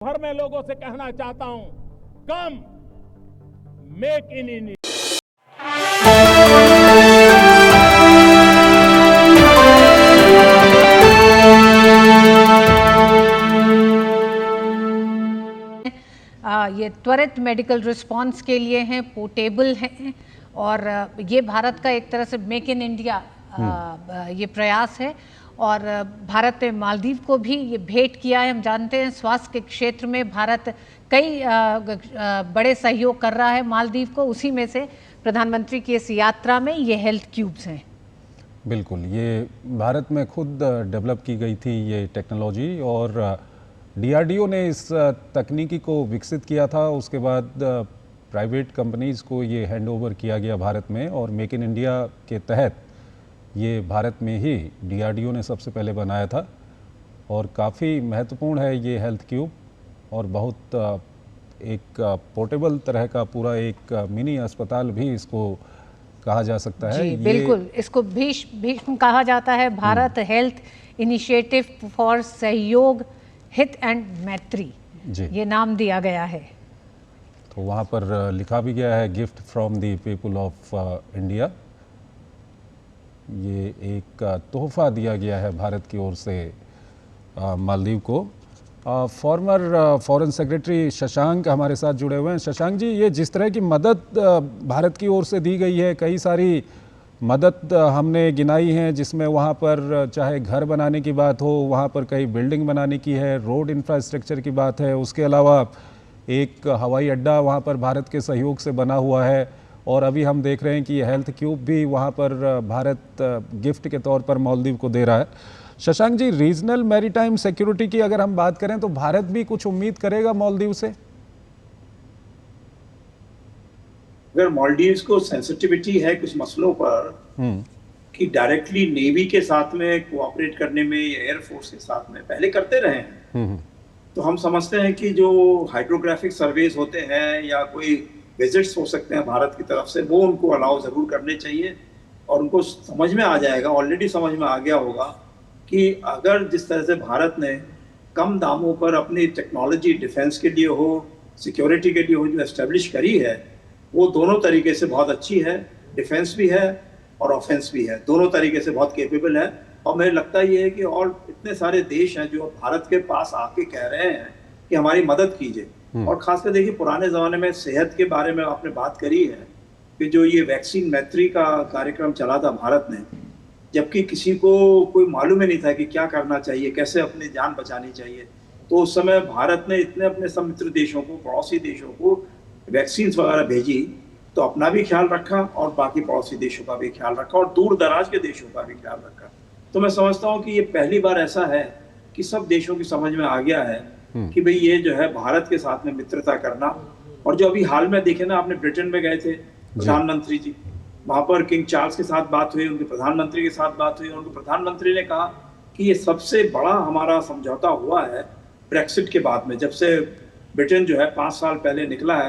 भर में लोगों से कहना चाहता हूं, कम मेक इन इंडिया। ये त्वरित मेडिकल रिस्पांस के लिए हैं, पोर्टेबल हैं और ये भारत का एक तरह से मेक इन इंडिया ये प्रयास है। और भारत ने मालदीव को भी ये भेंट किया है। हम जानते हैं स्वास्थ्य के क्षेत्र में भारत कई बड़े सहयोग कर रहा है मालदीव को, उसी में से प्रधानमंत्री की इस यात्रा में ये हेल्थ क्यूब्स हैं। बिल्कुल, ये भारत में खुद डेवलप की गई थी ये टेक्नोलॉजी और डीआरडीओ ने इस तकनीकी को विकसित किया था। उसके बाद प्राइवेट कंपनीज़ को ये हैंडओवर किया गया भारत में और मेक इन इंडिया के तहत ये भारत में ही डीआरडीओ ने सबसे पहले बनाया था और काफ़ी महत्वपूर्ण है ये हेल्थ क्यूब और बहुत एक पोर्टेबल तरह का पूरा एक मिनी अस्पताल भी इसको कहा जा सकता है। जी बिल्कुल, इसको भीष्म कहा जाता है। भारत हेल्थ इनिशिएटिव फॉर सहयोग हित एंड मैत्री, ये नाम दिया गया है। तो वहाँ पर लिखा भी गया है gift from the people of India. ये एक तोहफा दिया गया है भारत की ओर से मालदीव को। फॉर्मर फॉरेन सेक्रेटरी शशांक हमारे साथ जुड़े हुए हैं। शशांक जी, ये जिस तरह की मदद भारत की ओर से दी गई है, कई सारी मदद हमने गिनाई हैं जिसमें वहाँ पर चाहे घर बनाने की बात हो, वहाँ पर कई बिल्डिंग बनाने की है, रोड इंफ्रास्ट्रक्चर की बात है, उसके अलावा एक हवाई अड्डा वहाँ पर भारत के सहयोग से बना हुआ है और अभी हम देख रहे हैं कि हेल्थ क्यूब भी वहाँ पर भारत गिफ्ट के तौर पर मालदीव को दे रहा है। Shashank ji, regional maritime security की अगर हम बात करें तो भारत भी कुछ उम्मीद करेगा मालदीव से? अगर मालदीव्स को सेंसिटिविटी है कुछ मसलों पर कि डायरेक्टली नेवी के साथ में कोऑपरेट करने में या एयरफोर्स के साथ में पहले करते रहे हैं, तो हम समझते हैं कि जो हाइड्रोग्राफिक सर्वेज होते हैं या कोई विजिट्स हो सकते हैं भारत की तरफ से, वो उनको अलाउ जरूर करने चाहिए और उनको समझ में आ जाएगा, ऑलरेडी समझ में आ गया होगा कि अगर जिस तरह से भारत ने कम दामों पर अपनी टेक्नोलॉजी डिफेंस के लिए हो, सिक्योरिटी के लिए हो, जो एस्टेब्लिश करी है, वो दोनों तरीके से बहुत अच्छी है। डिफेंस भी है और ऑफेंस भी है, दोनों तरीके से बहुत कैपेबल है। और मुझे लगता ये है कि और इतने सारे देश हैं जो भारत के पास आके कह रहे हैं कि हमारी मदद कीजिए। और खासकर देखिए, पुराने ज़माने में सेहत के बारे में आपने बात करी है कि जो ये वैक्सीन मैत्री का कार्यक्रम चला था भारत ने, जबकि किसी को कोई मालूम ही नहीं था कि क्या करना चाहिए, कैसे अपनी जान बचानी चाहिए, तो उस समय भारत ने इतने अपने समित्र देशों को, पड़ोसी देशों को वैक्सीन वगैरह भेजी, तो अपना भी ख्याल रखा और बाकी पड़ोसी देशों का भी ख्याल रखा और दूर दराज के देशों का भी ख्याल रखा। तो मैं समझता हूँ कि ये पहली बार ऐसा है कि सब देशों की समझ में आ गया है कि भाई ये जो है भारत के साथ में मित्रता करना। और जो अभी हाल में देखे ना, आपने ब्रिटेन में गए थे प्रधानमंत्री जी, वहां पर किंग चार्ल्स के साथ बात हुई, उनके प्रधानमंत्री के साथ बात हुई, उनके प्रधानमंत्री ने कहा कि ये सबसे बड़ा हमारा समझौता हुआ है ब्रेक्सिट के बाद में, जब से ब्रिटेन जो है 5 साल पहले निकला है